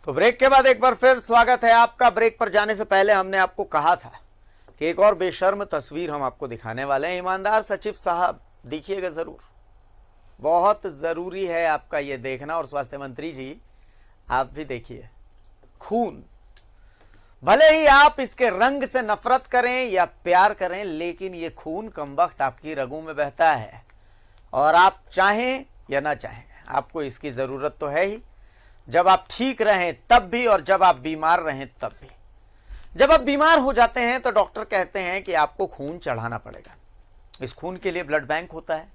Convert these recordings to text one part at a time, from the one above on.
तो ब्रेक के बाद एक बार फिर स्वागत है आपका। ब्रेक पर जाने से पहले हमने आपको कहा था कि एक और बेशर्म तस्वीर हम आपको दिखाने वाले हैं। ईमानदार सचिव साहब देखिएगा जरूर, बहुत जरूरी है आपका ये देखना। और स्वास्थ्य मंत्री जी आप भी देखिए, खून, भले ही आप इसके रंग से नफरत करें या प्यार करें, लेकिन ये खून कमबख्त आपकी रगों में बहता है। और आप चाहें या ना चाहें, आपको इसकी जरूरत तो है ही। जब आप ठीक रहें तब भी, और जब आप बीमार रहें तब भी। जब आप बीमार हो जाते हैं तो डॉक्टर कहते हैं कि आपको खून चढ़ाना पड़ेगा। इस खून के लिए ब्लड बैंक होता है,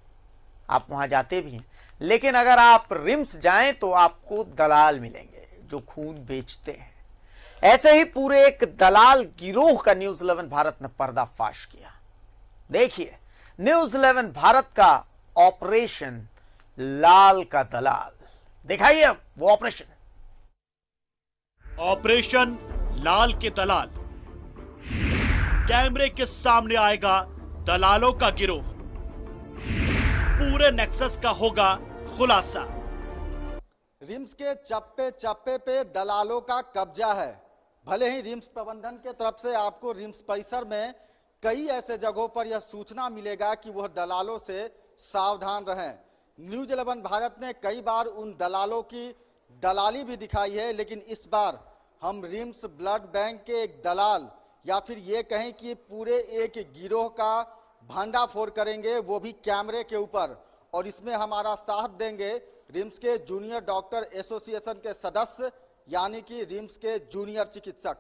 आप वहां जाते भी हैं। लेकिन अगर आप रिम्स जाएं तो आपको दलाल मिलेंगे जो खून बेचते हैं। ऐसे ही पूरे एक दलाल गिरोह का न्यूज 11 भारत ने पर्दाफाश किया। देखिए न्यूज 11 भारत का ऑपरेशन लाल का दलाल, दिखाइए वो ऑपरेशन। ऑपरेशन लाल के दलाल। कैमरे के सामने आएगा दलालों का गिरोह, पूरे नेक्सस का होगा खुलासा। रिम्स के चप्पे चप्पे पे दलालों का कब्जा है। भले ही रिम्स प्रबंधन के तरफ से आपको रिम्स परिसर में कई ऐसे जगहों पर यह सूचना मिलेगा कि वह दलालों से सावधान रहें। न्यूज 11 भारत ने कई बार उन दलालों की दलाली भी दिखाई है, लेकिन इस बार हम रिम्स ब्लड बैंक के एक दलाल, या फिर ये कहें कि पूरे एक गिरोह का भंडाफोड़ करेंगे, वो भी कैमरे के ऊपर। और इसमें हमारा साथ देंगे रिम्स के जूनियर डॉक्टर एसोसिएशन के सदस्य, यानी कि रिम्स के जूनियर चिकित्सक।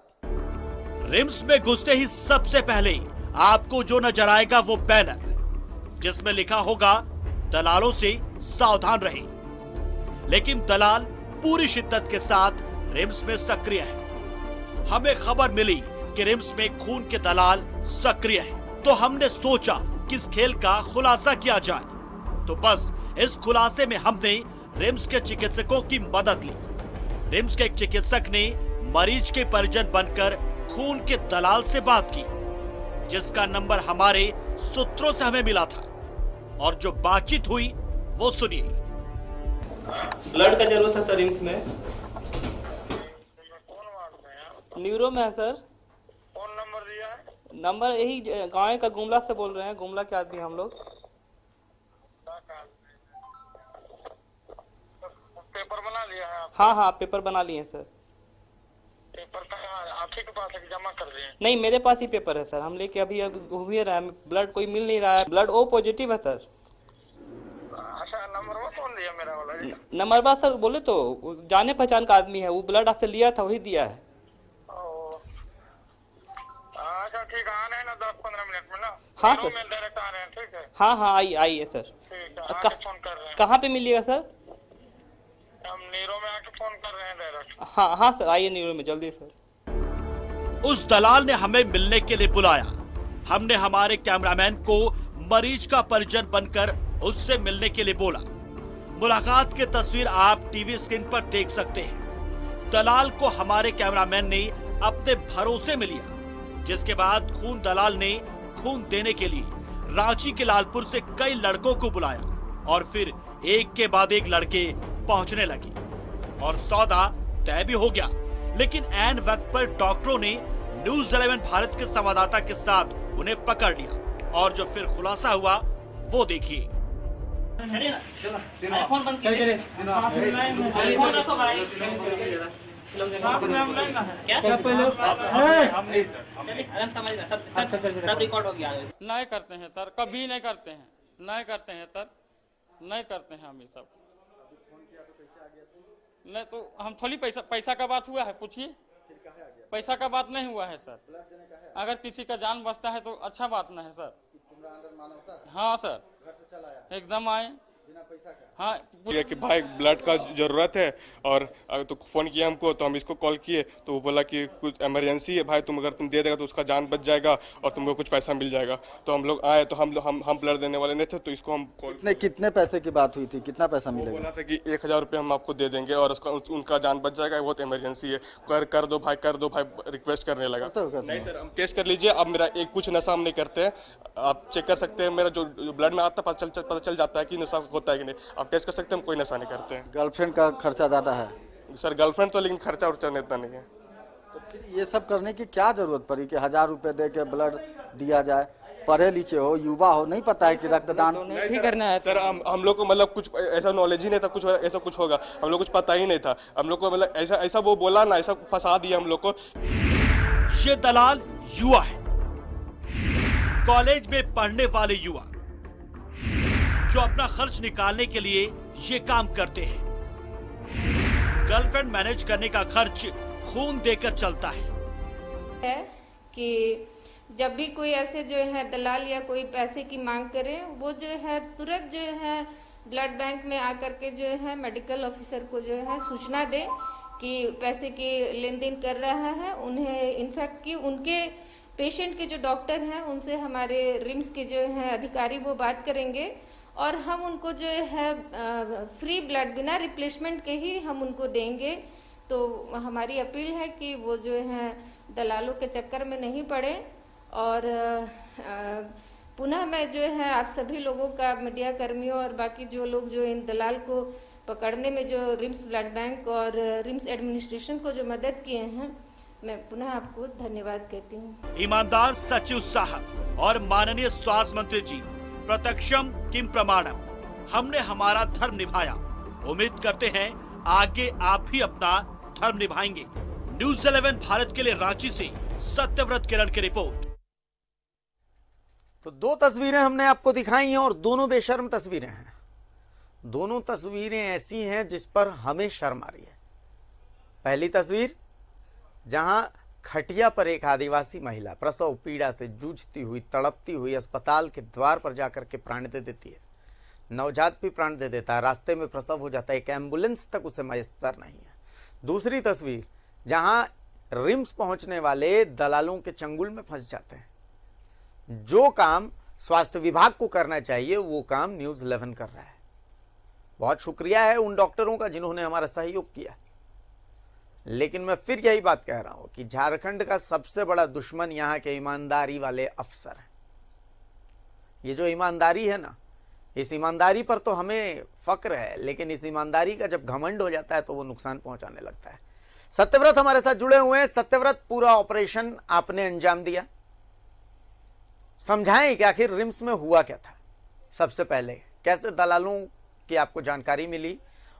रिम्स में घुसते ही सबसे पहले आपको जो नजर आएगा वो बैनर, जिसमें लिखा होगा दलालों से सावधान रहें। लेकिन दलाल पूरी शिद्दत के साथ रिम्स में सक्रिय है। हमें खबर मिली कि रिम्स में खून के दलाल सक्रिय है, तो हमने सोचा कि इस खेल का खुलासा किया जाए। तो बस इस खुलासे में हमने रिम्स के चिकित्सकों की मदद ली। रिम्स के एक चिकित्सक ने मरीज के परिजन बनकर खून के दलाल से बात की, जिसका नंबर हमारे सूत्रों से हमें मिला था। और जो बातचीत हुई वो सुनिए। ब्लड का जरूरत है सर रिम्स में। न्यूरो में है सर। कौन नंबर दिया है? नंबर यही गाँव का गुमला से बोल रहे हैं, गुमला के आदमी हम लोग। पेपर बना लिया है आप? हाँ हाँ पेपर बना लिए सर। पेपर आप ही के पास है कि जमा कर दिए? नहीं मेरे पास ही पेपर है सर, हम लेके अभी घूम ही रहे हैं। ब्लड कोई मिल नहीं रहा है। ब्लड ओ पॉजिटिव है सर। अच्छा नंबर वो कौन दिया मेरा वाला जी? नंबर बात सर बोले तो जाने पहचान का आदमी है, वो ब्लड आपसे लिया था वही दिया है। अच्छा ठीक है, आने हैं ना 10-15 मिनट में ना। हाँ नीरो सर। में डायरेक्ट आ रहे हैं, ठीक है? हाँ हाँ आइए सर। ठीक है, आके फोन कर रहे हैं। कहाँ पे मिलिएगा सर? हम नीरो में आके फोन कर रहे हैं डायरेक्ट। हाँ हाँ सर आइए नीरो में जल्दी सर। उस दलाल ने हमें मिलने के लिए बुलाया। हमने हमारे कैमरामैन को मरीज का परिजन बनकर उससे मिलने के लिए बोला। मुलाकात की तस्वीर आप टीवी स्क्रीन पर देख सकते हैं। दलाल को हमारे कैमरामैन ने अपने भरोसे में लिया, जिसके बाद खून दलाल ने खून देने के लिए रांची के लालपुर से कई लड़कों को बुलाया। और फिर एक के बाद एक लड़के पहुंचने लगे और सौदा तय भी हो गया। लेकिन ऐन वक्त पर डॉक्टरों ने न्यूज 11 भारत के संवाददाता के साथ उन्हें पकड़ लिया। और जो फिर खुलासा हुआ वो देखिए। नहीं करते हैं सर, कभी नहीं करते हैं, नहीं करते हैं सर, नहीं करते हैं हम ये सब। नहीं तो हम थोड़ी पैसा का बात हुआ है, पूछिए। पैसा का बात नहीं हुआ है सर। अगर किसी का जान बचता है तो अच्छा बात ना है सर। हाँ सर एकदम आए। हाँ कि भाई ब्लड का ज़रूरत है, और तो फ़ोन किया हमको, तो हम इसको कॉल किए तो वो बोला कि कुछ इमरजेंसी है भाई, अगर तुम दे देगा तो उसका जान बच जाएगा और तुमको कुछ पैसा मिल जाएगा। तो हम लोग आए, तो हम ब्लड देने वाले नहीं थे, तो इसको हम कॉल। कितने पैसे की बात हुई थी, कितना पैसा मिलेगा? बोला था कि 1000 रुपये हम आपको दे देंगे और उनका जान बच जाएगा, बहुत इमरजेंसी है, कर दो भाई, रिक्वेस्ट करने लगा। नहीं सर, हम टेस्ट कर लीजिए। अब मेरा कुछ नशा हम नहीं करते हैं, आप चेक कर सकते हैं। मेरा जो ब्लड में आता है पता चल जाता है कि नशा होता है कि नहीं। आप टेस्ट कर सकते हैं, हम कोई नशा नहीं करते हैं। गर्लफ्रेंड का खर्चा ज़्यादा है? सर गर्लफ्रेंड तो, लेकिन खर्चा उर्चा इतना नहीं है। तो फिर ये सब करने की क्या जरूरत पड़ी कि 1000 रुपए दे के ब्लड दिया जाए? पढ़े लिखे हो, युवा हो, नहीं पता है कि रक्तदान डोनेट ही करना है सर हम लोग को मतलब कुछ ऐसा नॉलेज ही नहीं था, कुछ ऐसा कुछ होगा हम लोग कुछ पता ही नहीं था। हम लोग को मतलब ऐसा वो बोला ना, ऐसा फंसा दिया हम लोग को। ये दलाल युवा है, कॉलेज में पढ़ने वाले युवा जो अपना खर्च निकालने के लिए ये काम करते हैं। गर्लफ्रेंड मैनेज करने का खर्च खून देकर चलता है कि जब भी कोई ऐसे जो है दलाल या कोई पैसे की मांग करे, वो जो है तुरंत जो है ब्लड बैंक में आकर के जो है मेडिकल ऑफिसर को जो है सूचना दे कि पैसे की लेन देन कर रहा है। उन्हें इनफैक्ट कि उनके पेशेंट के जो डॉक्टर हैं उनसे हमारे रिम्स के जो है अधिकारी वो बात करेंगे और हम उनको जो है फ्री ब्लड बिना रिप्लेसमेंट के ही हम उनको देंगे। तो हमारी अपील है कि वो जो है दलालों के चक्कर में नहीं पड़े। और पुनः मैं जो है आप सभी लोगों का, मीडिया कर्मियों और बाकी जो लोग जो इन दलाल को पकड़ने में जो रिम्स ब्लड बैंक और रिम्स एडमिनिस्ट्रेशन को जो मदद किए हैं, मैं पुनः आपको धन्यवाद कहती हूँ। ईमानदार सचिव साहब और माननीय स्वास्थ्य मंत्री जी, प्रत्यक्षम किम प्रमाणम, हमने हमारा धर्म निभाया। उम्मीद करते हैं आगे आप भी अपना धर्म निभाएंगे। न्यूज़ 11 भारत के लिए रांची से सत्यव्रत किरण की रिपोर्ट। तो दो तस्वीरें हमने आपको दिखाई हैं और दोनों बेशर्म तस्वीरें हैं। दोनों तस्वीरें ऐसी हैं जिस पर हमें शर्म आ रही है। पहली तस्वीर जहां खटिया पर एक आदिवासी महिला प्रसव पीड़ा से जूझती हुई, तड़पती हुई अस्पताल के द्वार पर जाकर के प्राण दे देती है। नवजात भी प्राण दे देता है, रास्ते में प्रसव हो जाता है, एक एम्बुलेंस तक उसे मयस्सर नहीं है। दूसरी तस्वीर जहां रिम्स पहुंचने वाले दलालों के चंगुल में फंस जाते हैं। जो काम स्वास्थ्य विभाग को करना चाहिए वो काम न्यूज़ 11 कर रहा है। बहुत शुक्रिया है उन डॉक्टरों का जिन्होंने हमारा सहयोग किया। लेकिन मैं फिर यही बात कह रहा हूं कि झारखंड का सबसे बड़ा दुश्मन यहां के ईमानदारी वाले अफसर हैं। ये जो ईमानदारी है ना, इस ईमानदारी पर तो हमें फक्र है, लेकिन इस ईमानदारी का जब घमंड हो जाता है तो वो नुकसान पहुंचाने लगता है। सत्यव्रत हमारे साथ जुड़े हुए हैं। सत्यव्रत, पूरा ऑपरेशन आपने अंजाम दिया, समझाएं कि आखिर रिम्स में हुआ क्या था। सबसे पहले कैसे दलालों की आपको जानकारी मिली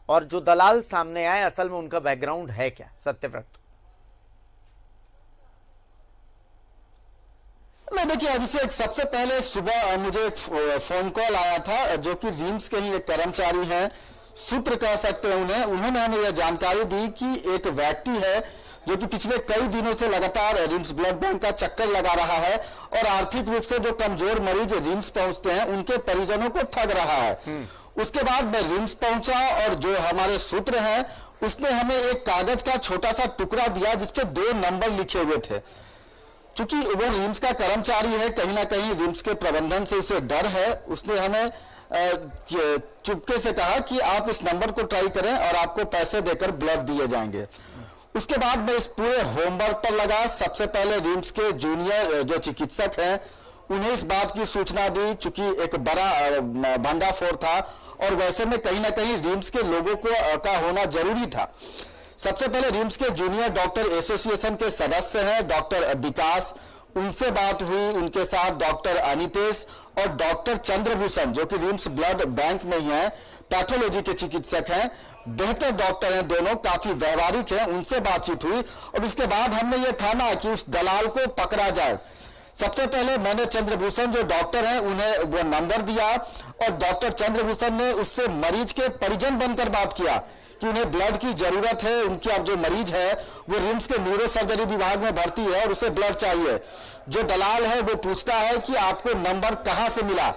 और जो दलाल सामने आए असल में उनका बैकग्राउंड है क्या? सत्यव्रत। नहीं, देखिए अभिषेक, सबसे पहले सुबह मुझे एक फोन कॉल आया था जो कि रिम्स के ही एक कर्मचारी हैं, सूत्र कह सकते हैं उन्हें। उन्होंने हमें यह जानकारी दी कि एक व्यक्ति है जो कि पिछले कई दिनों से लगातार रिम्स ब्लड बैंक का चक्कर लगा रहा है और आर्थिक रूप से जो कमजोर मरीज रिम्स पहुंचते हैं उनके परिजनों को ठग रहा है। उसके बाद मैं रिम्स पहुंचा और जो हमारे सूत्र हैं उसने हमें एक कागज का छोटा सा टुकड़ा दिया जिसपे 2 नंबर लिखे हुए थे। चूंकि वो रिम्स का कर्मचारी है, कहीं ना कहीं रिम्स के प्रबंधन से उसे डर है। उसने हमें चुपके से कहा कि आप इस नंबर को ट्राई करें और आपको पैसे देकर ब्लड दिए जाएंगे। उसके बाद मैं इस पूरे होमवर्क पर लगा। सबसे पहले रिम्स के जूनियर जो चिकित्सक हैं उन्हें इस बात की सूचना दी, चूंकि एक बड़ा भंडाफोड़ था और वैसे में कहीं ना कहीं रिम्स के लोगों को का होना जरूरी था। सबसे पहले रिम्स के जूनियर डॉक्टर एसोसिएशन के सदस्य हैं डॉक्टर विकास, उनसे बात हुई। उनके साथ डॉक्टर अनितेश और डॉक्टर चंद्रभूषण जो कि रिम्स ब्लड बैंक में ही हैं, पैथोलॉजी के चिकित्सक हैं, बेहतर डॉक्टर हैं, दोनों काफी व्यवहारिक हैं। उनसे बातचीत हुई और उसके बाद हमने ये ठाना कि उस दलाल को पकड़ा जाए। सबसे पहले मैंने चंद्रभूषण जो डॉक्टर हैं उन्हें वो नंबर दिया और डॉक्टर चंद्रभूषण ने उससे मरीज के परिजन बनकर बात किया कि उन्हें ब्लड की जरूरत है। उनकी अब जो मरीज है वो रिम्स के न्यूरो सर्जरी विभाग में भर्ती है और उसे ब्लड चाहिए। जो दलाल है वो पूछता है कि आपको नंबर कहां से मिला।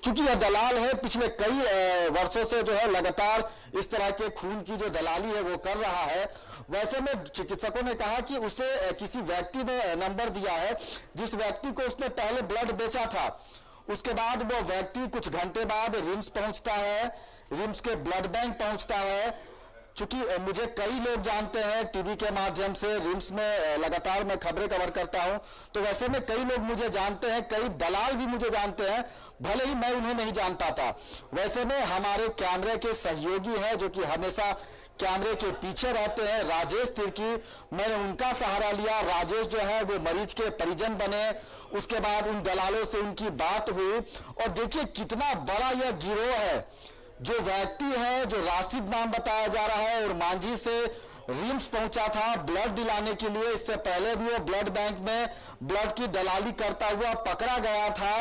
चूंकि यह दलाल है, पिछले कई वर्षों से जो है लगातार इस तरह के खून की जो दलाली है वो कर रहा है। वैसे में चिकित्सकों ने कहा कि उसे किसी व्यक्ति ने नंबर दिया है जिस व्यक्ति को उसने पहले ब्लड बेचा था। उसके बाद वो व्यक्ति कुछ घंटे बाद रिम्स पहुंचता है, रिम्स के ब्लड बैंक पहुंचता है। चूंकि मुझे कई लोग जानते हैं टीवी के माध्यम से, रिम्स में लगातार मैं खबरें कवर करता हूं, तो वैसे में कई लोग मुझे जानते हैं, कई दलाल भी मुझे जानते हैं, भले ही मैं उन्हें नहीं जान पाता। वैसे में हमारे कैमरे के सहयोगी हैं जो कि हमेशा कैमरे के पीछे रहते हैं, राजेश तिर्की, मैंने उनका सहारा लिया। राजेश जो है वो मरीज के परिजन बने, उसके बाद उन दलालों से उनकी बात हुई और देखिए कितना बड़ा यह गिरोह है। जो व्यक्ति है, जो राशिद नाम बताया जा रहा है, और मांझी से रिम्स पहुंचा था ब्लड दिलाने के लिए। इससे पहले भी वो ब्लड बैंक में ब्लड की दलाली करता हुआ पकड़ा गया था।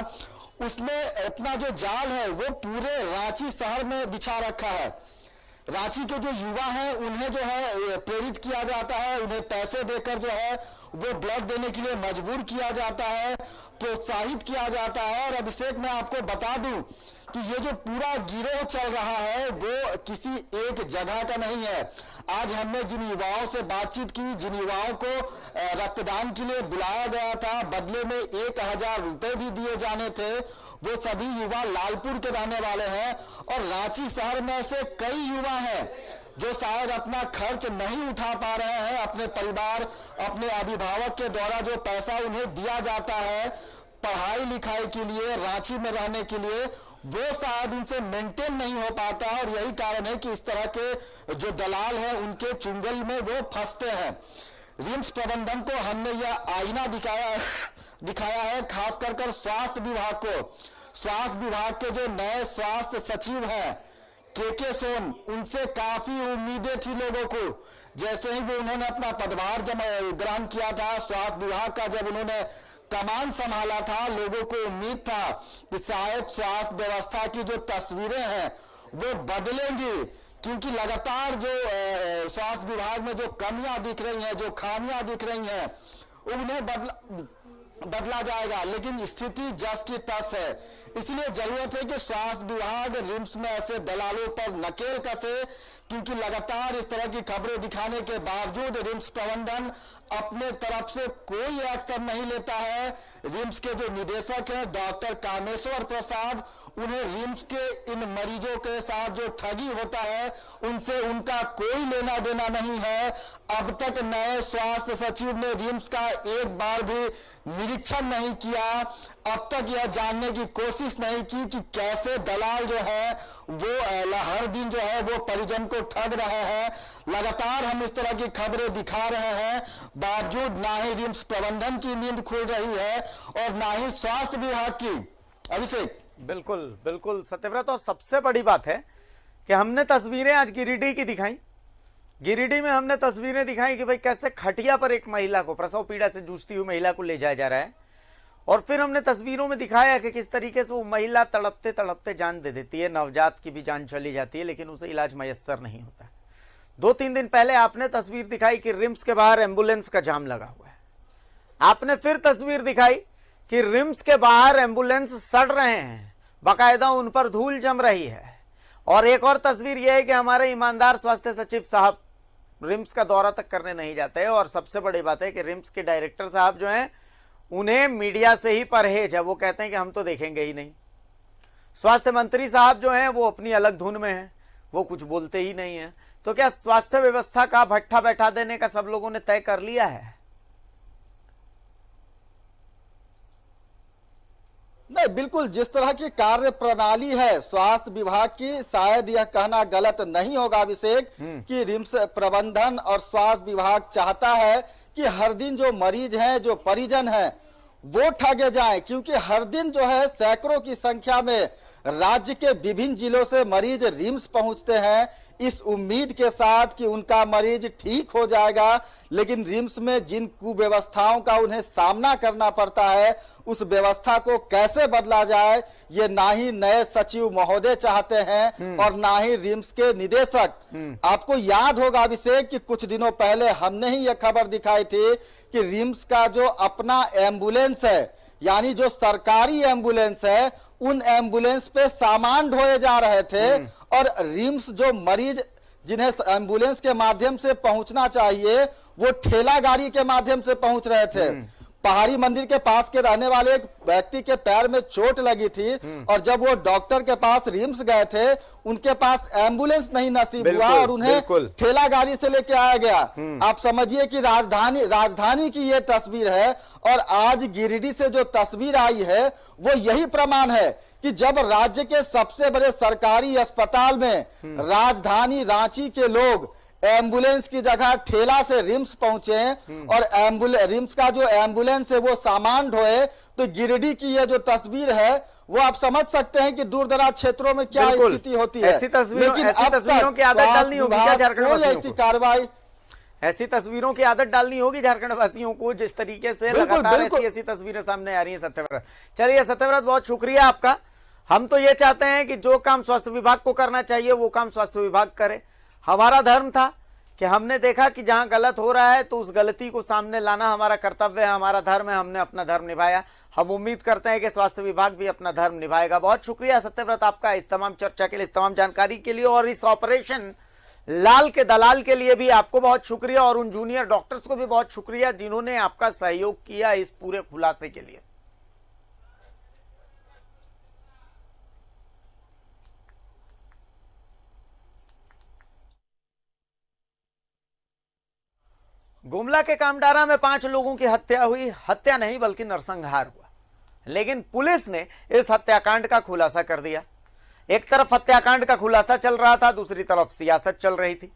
उसने अपना जो जाल है वो पूरे रांची शहर में बिछा रखा है। रांची के जो युवा हैं उन्हें जो है प्रेरित किया जाता है, उन्हें पैसे देकर जो है वो ब्लड देने के लिए मजबूर किया जाता है, प्रोत्साहित किया जाता है। और अभिषेक, मैं आपको बता दूं कि ये जो पूरा गिरोह चल रहा है वो किसी एक जगह का नहीं है। आज हमने जिन युवाओं से बातचीत की, जिन युवाओं को रक्तदान के लिए बुलाया गया था, बदले में 1000 रुपए भी दिए जाने थे, वो सभी युवा लालपुर के रहने वाले हैं। और रांची शहर में ऐसे कई युवा हैं जो शायद अपना खर्च नहीं उठा पा रहे हैं, अपने परिवार, अपने अभिभावक के द्वारा जो पैसा उन्हें दिया जाता है पढ़ाई लिखाई के लिए, रांची में रहने के लिए, वो शायद उनसे मेंटेन नहीं हो पाता है। और यही कारण है कि इस तरह के जो दलाल हैं उनके चुंगल में वो फंसते हैं। रिम्स प्रबंधन को हमने यह आईना दिखाया है, खास कर स्वास्थ्य विभाग को। स्वास्थ्य विभाग के जो नए स्वास्थ्य सचिव हैं के सोन, उनसे काफी उम्मीदें थी लोगों को। जैसे ही वो उन्होंने अपना पदभार ग्रहण किया था स्वास्थ्य विभाग का, जब उन्होंने कमान संभाला था, लोगों को उम्मीद था कि शायद स्वास्थ्य व्यवस्था की जो तस्वीरें हैं वो बदलेंगी, क्योंकि लगातार जो स्वास्थ्य विभाग में जो कमियां दिख रही हैं, जो खामियां दिख रही हैं, उन्हें बदला जाएगा। लेकिन स्थिति जस की तस है। इसलिए जरूरत है कि स्वास्थ्य विभाग रिम्स में ऐसे दलालों पर नकेल कसे, क्योंकि लगातार इस तरह की खबरें दिखाने के बावजूद रिम्स प्रबंधन अपने तरफ से कोई एक्शन नहीं लेता है। रिम्स के जो निदेशक हैं डॉक्टर कामेश्वर प्रसाद, उन्हें रिम्स के इन मरीजों के साथ जो ठगी होता है उनसे उनका कोई लेना देना नहीं है। अब तक नए स्वास्थ्य सचिव ने रिम्स का एक बार भी निरीक्षण नहीं किया। अब तक यह जानने की कोशिश नहीं की कि कैसे दलाल जो है वो हर दिन जो है वो परिजन को ठग रहे हैं। लगातार हम इस तरह की खबरें दिखा रहे हैं, बावजूद ना ही रिम्स प्रबंधन की नींद खुल रही है और ना ही स्वास्थ्य विभाग की। अभिषेक, बिल्कुल बिल्कुल सत्यव्रत, और सबसे बड़ी बात है कि हमने तस्वीरें आज गिरिडीह की दिखाई। गिरिडीह में हमने तस्वीरें दिखाई कि भाई कैसे खटिया पर एक महिला को, प्रसव पीड़ा से जूझती हुई महिला को ले जाया जा रहा है, और फिर हमने तस्वीरों में दिखाया कि किस तरीके से वो महिला तड़पते तड़पते जान दे देती है। नवजात की भी जान चली जाती है, लेकिन उसे इलाज मयस्सर नहीं होता है। 2-3 दिन पहले आपने तस्वीर दिखाई कि रिम्स के बाहर एम्बुलेंस का जाम लगा हुआ है। आपने फिर तस्वीर दिखाई कि रिम्स के बाहर एम्बुलेंस सड़ रहे हैं, बाकायदा उन पर धूल जम रही है। और एक और तस्वीर यह है कि हमारे ईमानदार स्वास्थ्य सचिव साहब रिम्स का दौरा तक करने नहीं जाते हैं। और सबसे बड़ी बात है कि रिम्स के डायरेक्टर साहब जो हैं उन्हें मीडिया से ही परहेज है, वो कहते हैं कि हम तो देखेंगे ही नहीं। स्वास्थ्य मंत्री साहब जो हैं वो अपनी अलग धुन में हैं, वो कुछ बोलते ही नहीं है। तो क्या स्वास्थ्य व्यवस्था का भट्ठा बैठा देने का सब लोगों ने तय कर लिया है? नहीं, बिल्कुल जिस तरह की कार्य प्रणाली है स्वास्थ्य विभाग की, शायद यह कहना गलत नहीं होगा अभिषेक कि रिम्स प्रबंधन और स्वास्थ्य विभाग चाहता है कि हर दिन जो मरीज हैं, जो परिजन हैं, वो ठगे जाएं, क्योंकि हर दिन जो है सैकड़ों की संख्या में राज्य के विभिन्न जिलों से मरीज रिम्स पहुंचते हैं इस उम्मीद के साथ कि उनका मरीज ठीक हो जाएगा। लेकिन रिम्स में जिन कुव्यवस्थाओं का उन्हें सामना करना पड़ता है, उस व्यवस्था को कैसे बदला जाए, ये ना ही नए सचिव महोदय चाहते हैं और ना ही रिम्स के निदेशक। आपको याद होगा अभिषेक कि कुछ दिनों पहले हमने ही यह खबर दिखाई थी कि रिम्स का जो अपना एम्बुलेंस है, यानी जो सरकारी एम्बुलेंस है, उन एम्बुलेंस पे सामान ढोए जा रहे थे और रिम्स जो मरीज जिन्हें एम्बुलेंस के माध्यम से पहुंचना चाहिए वो ठेला गाड़ी के माध्यम से पहुंच रहे थे। पहाड़ी मंदिर के पास के रहने वाले एक व्यक्ति के पैर में चोट लगी थी और जब वो डॉक्टर के पास रिम्स गए थे, उनके पास एम्बुलेंस नहीं नसीब हुआ और उन्हें ठेला गाड़ी से लेके आया गया। आप समझिए कि राजधानी की ये तस्वीर है और आज गिरिडीह से जो तस्वीर आई है वो यही प्रमाण है कि जब राज्य के सबसे बड़े सरकारी अस्पताल में राजधानी रांची के लोग एम्बुलेंस की जगह ठेला से रिम्स पहुंचे और रिम्स का जो एम्बुलेंस है वो सामान ढोए, तो गिरिडीह की ये जो तस्वीर है वो आप समझ सकते हैं कि दूर दराज क्षेत्रों में क्या स्थिति होती है। ऐसी तस्वीरों की आदत डालनी होगी क्या झारखंड वासियों को? ऐसी कार्रवाई, ऐसी तस्वीरों की आदत डालनी होगी झारखंड वासियों को, जिस तरीके से लगातार ऐसी तस्वीरें सामने आ रही हैं। सत्यव्रत, चलिए सत्यव्रत, बहुत शुक्रिया आपका। हम तो ये चाहते हैं कि जो काम स्वास्थ्य विभाग को करना चाहिए वो काम स्वास्थ्य विभाग करे। हमारा धर्म था कि हमने देखा कि जहां गलत हो रहा है तो उस गलती को सामने लाना हमारा कर्तव्य है, हमारा धर्म है, हमने अपना धर्म निभाया। हम उम्मीद करते हैं कि स्वास्थ्य विभाग भी अपना धर्म निभाएगा। बहुत शुक्रिया सत्यव्रत आपका इस तमाम चर्चा के लिए, इस तमाम जानकारी के लिए, और इस ऑपरेशन लाल के दलाल के लिए भी आपको बहुत शुक्रिया, और उन जूनियर डॉक्टर्स को भी बहुत शुक्रिया जिन्होंने आपका सहयोग किया इस पूरे खुलासे के लिए। गुमला के कामडारा में 5 लोगों की हत्या हुई। हत्या नहीं बल्कि नरसंहार हुआ, लेकिन पुलिस ने इस हत्याकांड का खुलासा कर दिया। एक तरफ हत्याकांड का खुलासा चल रहा था, दूसरी तरफ सियासत चल रही थी।